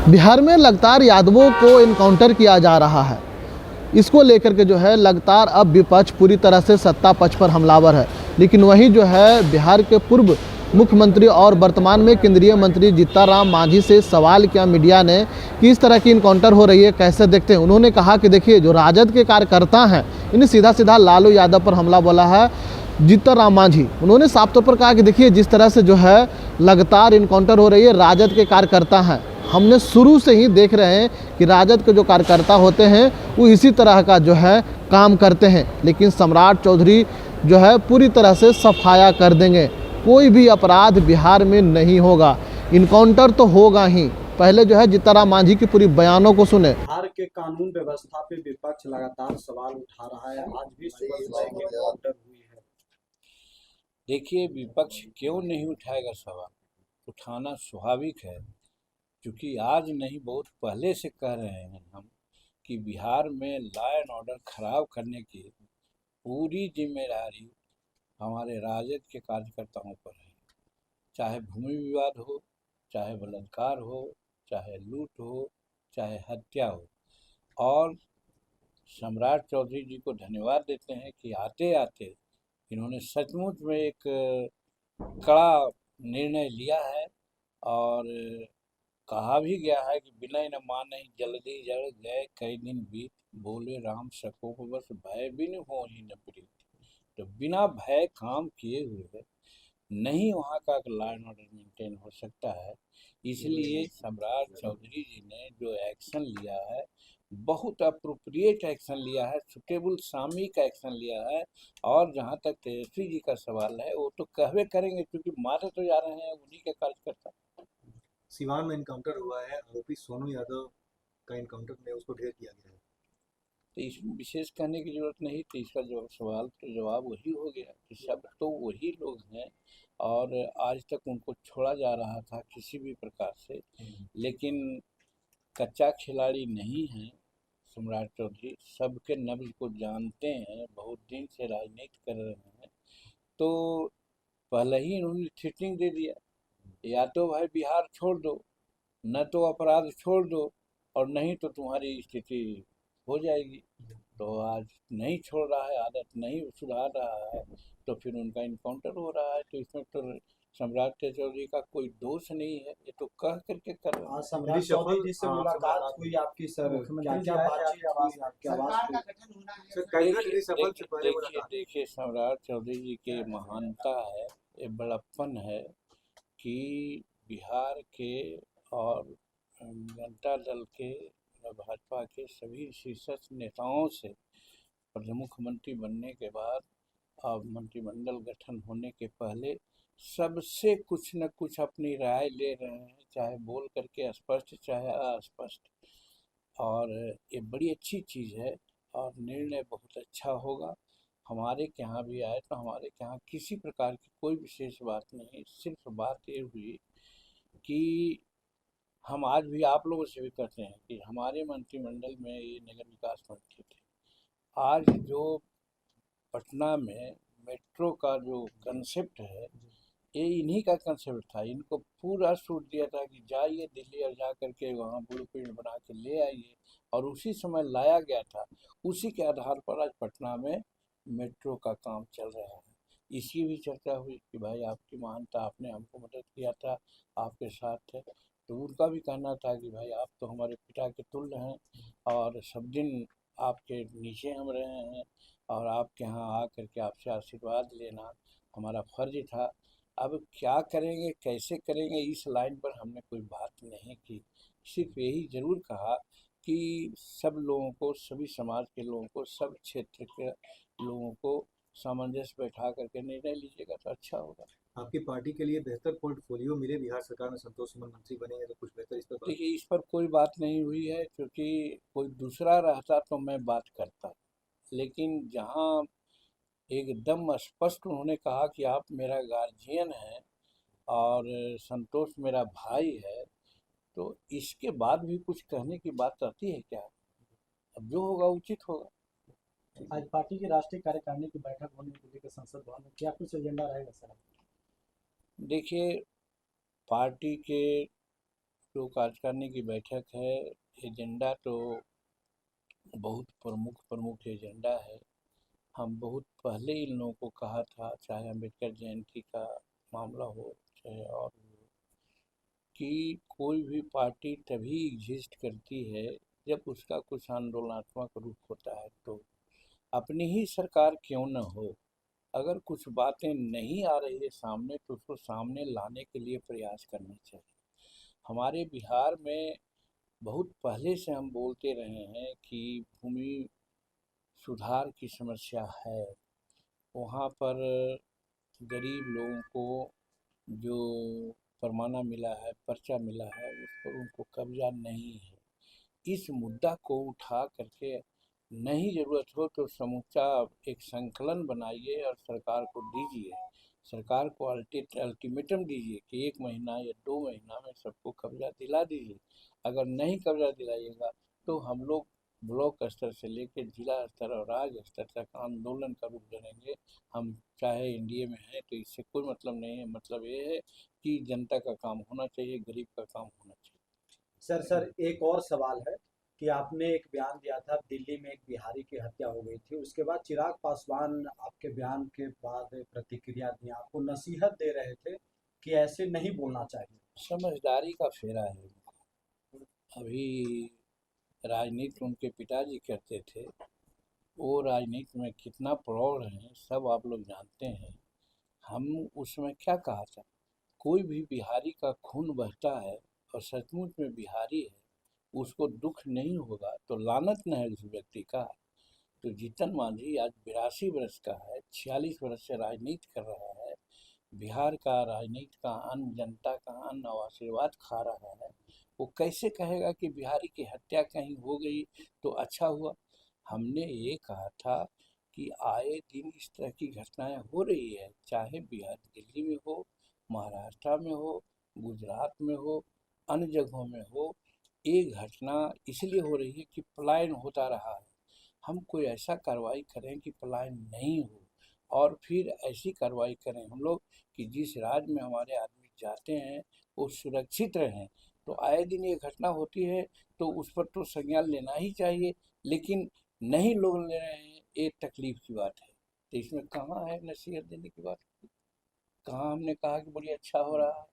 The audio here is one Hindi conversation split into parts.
बिहार में लगातार यादवों को इनकाउंटर किया जा रहा है। इसको लेकर के जो है लगातार अब विपक्ष पूरी तरह से सत्ता पक्ष पर हमलावर है। लेकिन वहीं जो है बिहार के पूर्व मुख्यमंत्री और वर्तमान में केंद्रीय मंत्री जीतनराम मांझी से सवाल किया मीडिया ने कि इस तरह की इनकाउंटर हो रही है, कैसे देखते हैं। उन्होंने कहा कि देखिए, जो राजद के कार्यकर्ता हैं इन्हें सीधा सीधा लालू यादव पर हमला बोला है जीतनराम मांझी। उन्होंने साफ तौर पर कहा कि देखिए, जिस तरह से जो है लगातार इनकाउंटर हो रही है, राजद के कार्यकर्ता हैं। हमने शुरू से ही देख रहे हैं कि राजद के जो कार्यकर्ता होते हैं वो इसी तरह का जो है काम करते हैं। लेकिन सम्राट चौधरी जो है पूरी तरह से सफाया कर देंगे, कोई भी अपराध बिहार में नहीं होगा, इनकाउंटर तो होगा ही। पहले जो है जीतनराम मांझी की पूरी बयानों को सुने। बिहार के कानून व्यवस्था पे विपक्ष लगातार सवाल उठा रहा है। आज भी सुबह सुबह एक इनकाउंटर हुई है। देखिए, विपक्ष क्यों नहीं उठाएगा सवाल, उठाना स्वाभाविक है। क्योंकि आज नहीं, बहुत पहले से कह रहे हैं हम कि बिहार में लॉ एंड ऑर्डर खराब करने की पूरी जिम्मेदारी हमारे राजद के कार्यकर्ताओं पर है। चाहे भूमि विवाद हो, चाहे बलात्कार हो, चाहे लूट हो, चाहे हत्या हो। और सम्राट चौधरी जी को धन्यवाद देते हैं कि आते आते इन्होंने सचमुच में एक कड़ा निर्णय लिया है। और कहा भी गया है कि बिना न माने जल्दी जड़ गए कई दिन बीत, बोले राम सको को बस भय बिन हो ही न प्रीत। तो बिना भय काम किए हुए नहीं वहाँ का लॉ एंड ऑर्डर मेंटेन हो सकता है। इसलिए सम्राट चौधरी जी ने जो एक्शन लिया है, बहुत अप्रोप्रिएट एक्शन लिया है, सुटेबल सामयिक एक्शन लिया है। और जहाँ तक तेजस्वी जी का सवाल है, वो तो कहवे करेंगे, क्योंकि मारे तो जा रहे हैं उन्हीं के कार्यकर्ता। सिवान में इनकाउंटर हुआ है, आरोपी सोनू यादव का इनकाउंटर में उसको ढेर किया गया है। तो इसमें विशेष कहने की जरूरत नहीं थी। इसका जो सवाल तो जवाब वही हो गया कि सब तो वही लोग हैं और आज तक उनको छोड़ा जा रहा था किसी भी प्रकार से। लेकिन कच्चा खिलाड़ी नहीं है सम्राट चौधरी, सबके नब्ज को जानते हैं, बहुत दिन से राजनीति कर रहे हैं। तो पहले ही इन्होंने थ्रेटनिंग दे दिया, या तो भाई बिहार छोड़ दो, न तो अपराध छोड़ दो, और नहीं तो तुम्हारी स्थिति हो जाएगी। तो आज नहीं छोड़ रहा है, आदत नहीं सुधार रहा है, तो फिर उनका इनकाउंटर हो रहा है। तो इसमें तो सम्राट चौधरी का कोई दोष नहीं है, ये तो कह करके कर रहे हैं। सम्राट चौधरी जी से मुलाकात हुई आपकी सर, क्या क्या बातचीत हुई, आपकी आवाज देखिए, सम्राट चौधरी जी की महानता है, ये बड़प्पन है कि बिहार के और जनता दल के, भाजपा के सभी शीर्ष नेताओं से मुख्यमंत्री बनने के बाद और मंत्रिमंडल गठन होने के पहले सबसे कुछ न कुछ अपनी राय ले रहे हैं, चाहे बोल करके स्पष्ट चाहे अस्पष्ट। और ये बड़ी अच्छी चीज़ है और निर्णय बहुत अच्छा होगा। हमारे के यहाँ भी आए तो हमारे के यहाँ किसी प्रकार की कोई विशेष बात नहीं, सिर्फ बात ये हुई कि हम आज भी आप लोगों से भी कहते हैं कि हमारे मंत्रिमंडल में ये नगर विकास मंत्री थे। आज जो पटना में मेट्रो का जो कंसेप्ट है, ये इन्हीं का कंसेप्ट था। इनको पूरा छूट दिया था कि जाइए दिल्ली और जा करके वहाँ ब्लूप्रिंट बना के ले आइए, और उसी समय लाया गया था। उसी के आधार पर आज पटना में मेट्रो का काम चल रहा है। इसकी भी चर्चा हुई कि भाई आपकी महानता, आपने हमको मदद किया था, आपके साथ थे। तो उनका भी कहना था कि भाई आप तो हमारे पिता के तुल्य हैं और सब दिन आपके नीचे हम रहे हैं, और आपके यहाँ आ करके आपसे आशीर्वाद लेना हमारा फर्ज था। अब क्या करेंगे, कैसे करेंगे, इस लाइन पर हमने कोई बात नहीं की। सिर्फ यही ज़रूर कहा कि सब लोगों को, सभी समाज के लोगों को, सब क्षेत्र के लोगों को सामंजस्य बैठा करके निर्णय लीजिएगा तो अच्छा होगा। आपकी पार्टी के लिए बेहतर पोर्टफोलियो मिले बिहार सरकार में, संतोष सुमन मंत्री बने तो कुछ बेहतर इस पर देखिए, इस पर कोई बात नहीं हुई है, क्योंकि कोई दूसरा रहता तो मैं बात करता। लेकिन जहाँ एकदम स्पष्ट उन्होंने कहा कि आप मेरा गार्जियन हैं और संतोष मेरा भाई है, तो इसके बाद भी कुछ कहने की बात आती है क्या? अब जो होगा उचित होगा। आज पार्टी की राष्ट्रीय कार्यकारिणी की बैठक होने को लेकर संसद भवन में क्या कुछ एजेंडा रहेगा सर? देखिए, पार्टी के जो कार्यकारिणी की बैठक है, एजेंडा तो बहुत प्रमुख एजेंडा है। हम बहुत पहले इन लोगों को कहा था, चाहे अम्बेडकर जयंती का मामला हो चाहे और हो, कि कोई भी पार्टी तभी एग्जिस्ट करती है जब उसका कुछ आंदोलनात्मक रूप होता है। तो अपनी ही सरकार क्यों न हो, अगर कुछ बातें नहीं आ रही है सामने तो उसको सामने लाने के लिए प्रयास करना चाहिए। हमारे बिहार में बहुत पहले से हम बोलते रहे हैं कि भूमि सुधार की समस्या है। वहाँ पर गरीब लोगों को जो परमाना मिला है, पर्चा मिला है, उस पर उनको कब्जा नहीं है। इस मुद्दा को उठा करके नहीं ज़रूरत हो तो समूचा एक संकलन बनाइए और सरकार को दीजिए, सरकार को अल्टीमेटम दीजिए कि 1 महीना या 2 महीना में सबको कब्जा दिला दीजिए। अगर नहीं कब्जा दिलाइएगा तो हम लोग ब्लॉक स्तर से लेकर जिला स्तर और राज्य स्तर तक आंदोलन का रूप धरेंगे। हम चाहे एनडीए में हैं तो इससे कोई मतलब नहीं है, मतलब ये है कि जनता का काम होना चाहिए, गरीब का काम होना चाहिए। सर एक और सवाल है कि आपने एक बयान दिया था, दिल्ली में एक बिहारी की हत्या हो गई थी, उसके बाद चिराग पासवान आपके बयान के बाद प्रतिक्रिया दी, आपको नसीहत दे रहे थे कि ऐसे नहीं बोलना चाहिए। समझदारी का फेरा है। अभी राजनीति उनके पिताजी करते थे, वो राजनीति में कितना प्रौढ़ हैं सब आप लोग जानते हैं। हम उसमें क्या कहा था, कोई भी बिहारी का खून बहता है और सचमुच में बिहारी है, उसको दुख नहीं होगा तो लानत न है उस व्यक्ति का। तो जीतन मांझी आज 82 वर्ष का है, 46 वर्ष से राजनीति कर रहा है, बिहार का राजनीति का अन्न, जनता का अन्न और आशीर्वाद खा रहा है। वो कैसे कहेगा कि बिहारी की हत्या कहीं हो गई तो अच्छा हुआ। हमने ये कहा था कि आए दिन इस तरह की घटनाएं हो रही है, चाहे बिहार दिल्ली में हो, महाराष्ट्र में हो, गुजरात में हो, अन्य जगहों में हो। ये घटना इसलिए हो रही है कि पलायन होता रहा है। हम कोई ऐसा कार्रवाई करें कि पलायन नहीं हो, और फिर ऐसी कार्रवाई करें हम लोग कि जिस राज्य में हमारे आदमी जाते हैं वो सुरक्षित रहें। तो आए दिन ये घटना होती है तो उस पर तो संज्ञान लेना ही चाहिए, लेकिन नहीं लोग ले रहे हैं, ये तकलीफ की बात है। तो इसमें कहाँ है नसीहत देने की बात, कहाँ हमने कहा कि बड़ी अच्छा हो रहा है।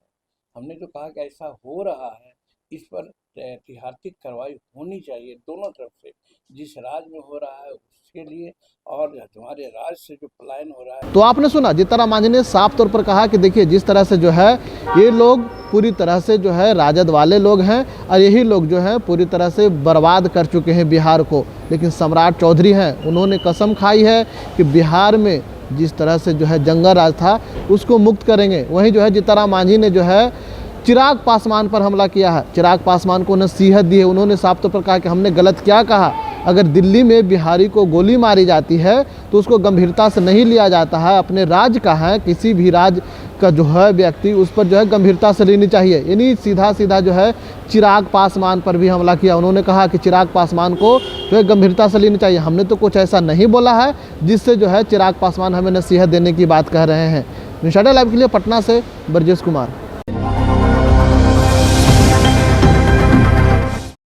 हमने तो कहा कि ऐसा हो रहा है, इस पर ऐतिहासिक कार्रवाई होनी चाहिए दोनों तरफ से, जिस राज्य में हो रहा है उसके लिए और हमारे राज्य से जो पलायन हो रहा है। तो आपने सुना जीतन राम मांझी ने साफ तौर पर कहा कि देखिए जिस तरह से जो है ये लोग पूरी तरह से जो है राजद वाले लोग हैं और यही लोग जो है पूरी तरह से बर्बाद कर चुके हैं बिहार को। लेकिन सम्राट चौधरी हैं, उन्होंने कसम खाई है कि बिहार में जिस तरह से जो है जंगल राज था उसको मुक्त करेंगे। वहीं जो है जीतन राम मांझी ने जो है चिराग पासवान पर हमला किया है, चिराग पासवान को नसीहत दी है। उन्होंने साफ तौर पर कहा कि हमने गलत क्या कहा, अगर दिल्ली में बिहारी को गोली मारी जाती है तो उसको गंभीरता से नहीं लिया जाता है। अपने राज्य का है, किसी भी राज्य का जो है व्यक्ति उस पर जो है गंभीरता से लेनी चाहिए। यानी सीधा सीधा जो है चिराग पासवान पर भी हमला किया। उन्होंने कहा कि चिराग पासवान को जो है गंभीरता से लेनी चाहिए। हमने तो कुछ ऐसा नहीं बोला है जिससे जो है चिराग पासवान हमें नसीहत देने की बात कह रहे हैं। इंशाल्लाह लाइव के लिए पटना से ब्रजेश कुमार।